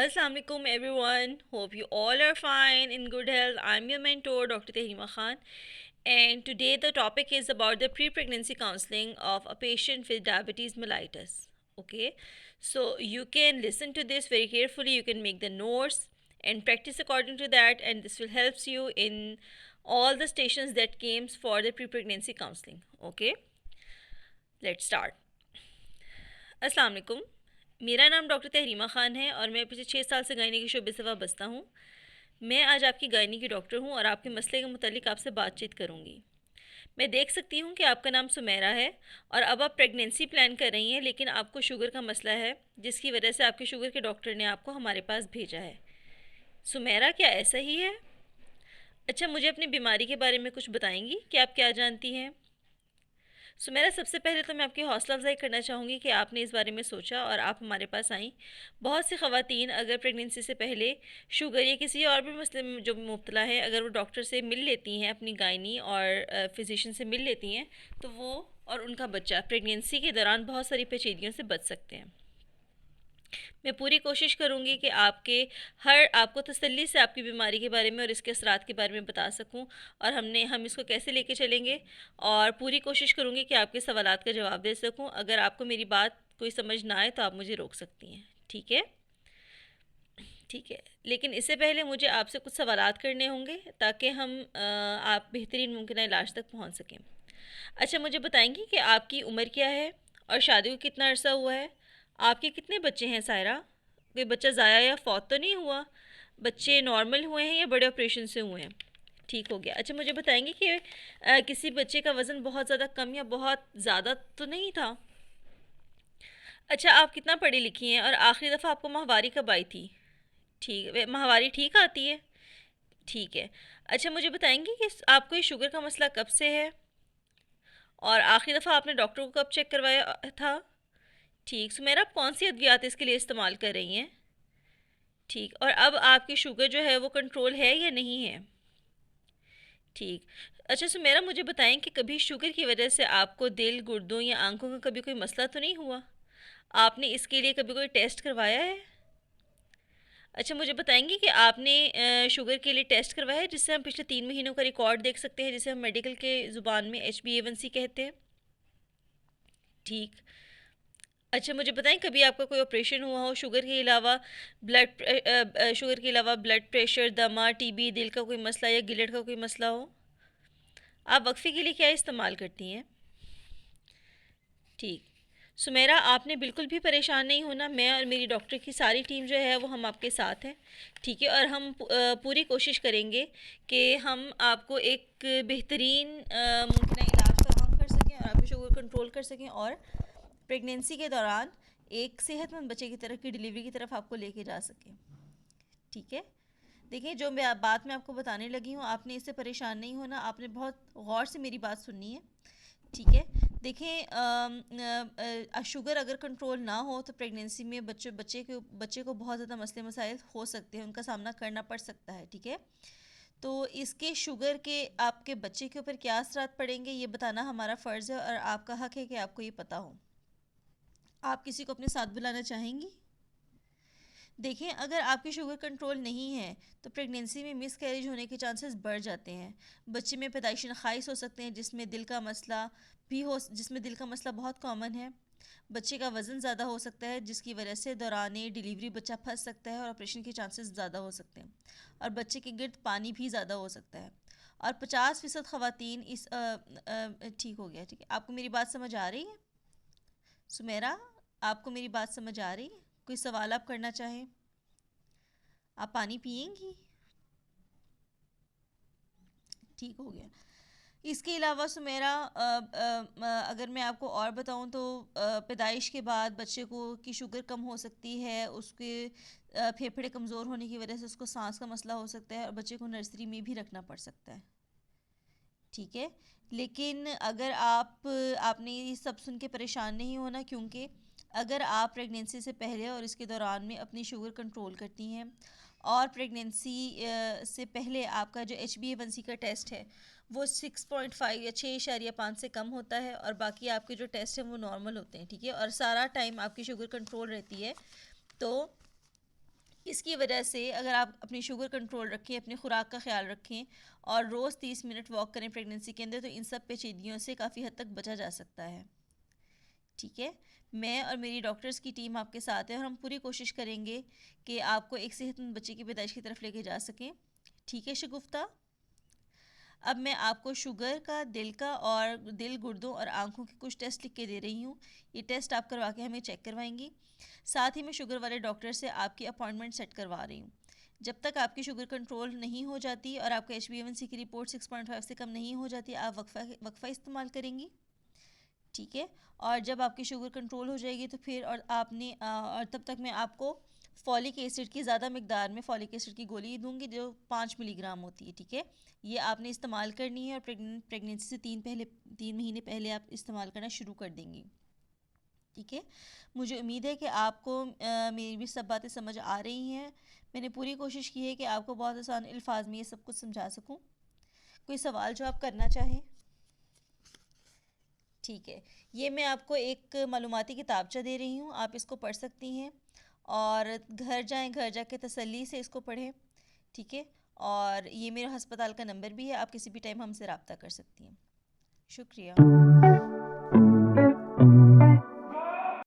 Assalamu alaikum everyone. Hope you all are fine in good health. I'm your mentor Dr. Tehrima Khan, and today the topic is about the pre-pregnancy counseling of a patient with diabetes mellitus. Okay, so you can listen to this very carefully. You can make the notes and practice according to that, and this will help you in all the stations that came for the pre-pregnancy counseling. Okay, let's start. अस्सलाम वालेकुम। मेरा नाम doctor तहरीमा Khan है और मैं पिछले 6 साल से गायनी के शोबे से वाबस्ता हूँ। मैं आज आपकी गायनी की डॉक्टर हूँ और आपके मसले के मुतालिक आपसे बातचीत करूँगी। मैं देख सकती हूँ कि आपका नाम सुमेरा है और अब आप प्रेगनेंसी प्लान कर रही हैं, लेकिन आपको शुगर का मसला है, जिसकी वजह से आपके शुगर के डॉक्टर ने आपको हमारे पास भेजा है। सुमेरा, क्या ऐसा ही है? अच्छा, मुझे अपनी बीमारी के बारे में कुछ बताएंगी कि आप क्या जानती हैं? सुमेरा, सबसे पहले तो मैं आपकी हौसला अफजाई करना चाहूँगी कि आपने इस बारे में सोचा और आप हमारे पास आईं। बहुत सी ख़वातीन अगर प्रेगनेंसी से पहले शुगर या किसी और भी मसले में जो मुब्तला है, अगर वो डॉक्टर से मिल लेती हैं, अपनी गायनी और फिजिशियन से मिल लेती हैं, तो वो और उनका बच्चा प्रेगनेंसी के दौरान बहुत सारी पेचीदगियों से बच सकते हैं। मैं पूरी कोशिश करूँगी कि आपको तसल्ली से आपकी बीमारी के बारे में और इसके असरात के बारे में बता सकूँ, और हम इसको कैसे लेके चलेंगे, और पूरी कोशिश करूँगी कि आपके सवालात का जवाब दे सकूँ। अगर आपको मेरी बात कोई समझ ना आए तो आप मुझे रोक सकती हैं, ठीक है? ठीक है, लेकिन इससे पहले मुझे आपसे कुछ सवालात करने होंगे ताकि आप बेहतरीन मुमकिन इलाज तक पहुँच सकें। अच्छा, मुझे बताएंगी कि आपकी उम्र क्या है और शादी को कितना अरसा हुआ है? आपके कितने बच्चे हैं सायरा? कोई बच्चा ज़ाया या फौत तो नहीं हुआ? बच्चे नॉर्मल हुए हैं या बड़े ऑपरेशन से हुए हैं? ठीक हो गया। अच्छा, मुझे बताएंगे कि किसी बच्चे का वज़न बहुत ज़्यादा कम या बहुत ज़्यादा तो नहीं था? अच्छा, आप कितना पढ़ी लिखी हैं और आखिरी दफ़ा आपको माहवारी कब आई थी? ठीक है, माहवारी ठीक आती है? ठीक है। अच्छा, मुझे बताएंगी कि आपको ये शुगर का मसला कब से है और आखिरी दफ़ा आपने डॉक्टर को कब चेक करवाया था? ठीक। सुमेरा, आप कौन सी अद्वियात इसके लिए इस्तेमाल कर रही हैं? ठीक। और अब आपकी शुगर जो है वो कंट्रोल है या नहीं है? ठीक। अच्छा सुमेरा, मुझे बताएं कि कभी शुगर की वजह से आपको दिल, गुर्दों या आंखों का कभी कोई मसला तो नहीं हुआ? आपने इसके लिए कभी कोई टेस्ट करवाया है? अच्छा, मुझे बताएंगी कि आपने शुगर के लिए टेस्ट करवाया है, जिससे हम पिछले 3 महीनों का रिकॉर्ड देख सकते हैं, जिसे हम मेडिकल के ज़ुबान में HbA1c कहते हैं? ठीक। अच्छा, मुझे बताएं कभी आपका कोई ऑपरेशन हुआ हो शुगर के अलावा ब्लड प्रेशर, दमा, TB, दिल का कोई मसला या गिलट का कोई मसला हो? आप वक्फे के लिए क्या इस्तेमाल करती हैं? ठीक। सुमेरा, आपने बिल्कुल भी परेशान नहीं होना। मैं और मेरी डॉक्टर की सारी टीम जो है वो हम आपके साथ हैं, ठीक है? और हम पूरी कोशिश करेंगे कि हम आपको एक बेहतरीन मुमकिन इलाज फराहम कर सकें और आपकी शुगर कंट्रोल कर सकें, और प्रेगनेंसी के दौरान एक सेहतमंद बच्चे की तरफ की डिलीवरी की तरफ आपको लेके जा सकें, ठीक है? देखिए, जो बात मैं आपको बताने लगी हूँ, आपने इससे परेशान नहीं होना। आपने बहुत गौर से मेरी बात सुननी है, ठीक है? देखें, शुगर अगर कंट्रोल ना हो तो प्रेगनेंसी में बच्चे को बहुत ज़्यादा मसले मसाइल हो सकते हैं, उनका सामना करना पड़ सकता है, ठीक है? तो इसके शुगर के आपके बच्चे के ऊपर क्या असरात पड़ेंगे, ये बताना हमारा फ़र्ज़ है और आपका हक़ है कि आपको ये पता हो। आप किसी को अपने साथ बुलाना चाहेंगी? देखें, अगर आपकी शुगर कंट्रोल नहीं है तो प्रेगनेंसी में मिस कैरेज होने के चांसेस बढ़ जाते हैं। बच्चे में पैदाइशी नखाइस हो सकते हैं, जिसमें दिल का मसला बहुत कॉमन है। बच्चे का वज़न ज़्यादा हो सकता है, जिसकी वजह से दौरान डिलीवरी बच्चा फंस सकता है और ऑपरेशन के चांसेस ज़्यादा हो सकते हैं, और बच्चे के गिर्द पानी भी ज़्यादा हो सकता है। और 50% ख़वातीन ठीक हो गया, ठीक है? आपको मेरी बात समझ आ रही है सुमेरा? आपको मेरी बात समझ आ रही है? कोई सवाल आप करना चाहें? आप पानी पिएंगी? ठीक हो गया। इसके अलावा सुमेरा, अगर मैं आपको और बताऊं तो पैदाइश के बाद बच्चे की शुगर कम हो सकती है, उसके फेफड़े कमज़ोर होने की वजह से उसको सांस का मसला हो सकता है और बच्चे को नर्सरी में भी रखना पड़ सकता है, ठीक है? लेकिन अगर आपने ये सब सुन के परेशान नहीं होना, क्योंकि अगर आप प्रेगनेंसी से पहले और इसके दौरान में अपनी शुगर कंट्रोल करती हैं और प्रेगनेंसी से पहले आपका जो HbA1c का टेस्ट है वो 6.5 या 6.5 से कम होता है, और बाकी आपके जो टेस्ट हैं वो नॉर्मल होते हैं, ठीक है? और सारा टाइम आपकी शुगर कंट्रोल रहती है, तो اس کی وجہ سے اگر آپ اپنی شوگر کنٹرول رکھیں، اپنی خوراک کا خیال رکھیں اور روز 30 منٹ واک کریں پریگننسی کے اندر، تو ان سب پیچیدگیوں سے کافی حد تک بچا جا سکتا ہے. ٹھیک ہے، میں اور میری ڈاکٹرز کی ٹیم آپ کے ساتھ ہے اور ہم پوری کوشش کریں گے کہ آپ کو ایک صحت مند بچے کی پیدائش کی طرف لے کے جا سکیں. ٹھیک ہے شگفتہ، اب میں آپ کو شوگر کا، دل کا اور دل، گردوں اور آنکھوں کے کچھ ٹیسٹ لکھ کے دے رہی ہوں. یہ ٹیسٹ آپ کروا کے ہمیں چیک کروائیں گی. ساتھ ہی میں شوگر والے ڈاکٹر سے آپ کی اپائنٹمنٹ سیٹ کروا رہی ہوں. جب تک آپ کی شوگر کنٹرول نہیں ہو جاتی اور آپ کا HbA1c کی رپورٹ 6.5 سے کم نہیں ہو جاتی، آپ وقفہ استعمال کریں گی. ٹھیک ہے، اور جب آپ کی شوگر کنٹرول ہو جائے گی تو پھر اور آپ نے اور تب تک میں آپ کو فولک ایسڈ کی زیادہ مقدار میں فولک ایسڈ کی گولی دوں گی جو 5 ملی گرام ہوتی ہے. ٹھیک ہے، یہ آپ نے استعمال کرنی ہے اور پریگننسی سے 3 مہینے پہلے آپ استعمال کرنا شروع کر دیں گی. ٹھیک ہے، مجھے امید ہے کہ آپ کو میری بھی سب باتیں سمجھ آ رہی ہیں. میں نے پوری کوشش کی ہے کہ آپ کو بہت آسان الفاظ میں یہ سب کچھ سمجھا سکوں. کوئی سوال جو آپ کرنا چاہیں؟ ٹھیک ہے، یہ میں آپ کو ایک معلوماتی کتابچہ دے رہی ہوں، آپ اس کو پڑھ سکتی ہیں اور گھر جائیں، گھر جا کے تسلی سے اس کو پڑھیں. ٹھیک ہے، اور یہ میرا ہسپتال کا نمبر بھی ہے، آپ کسی بھی ٹائم ہم سے رابطہ کر سکتی ہیں. شکریہ.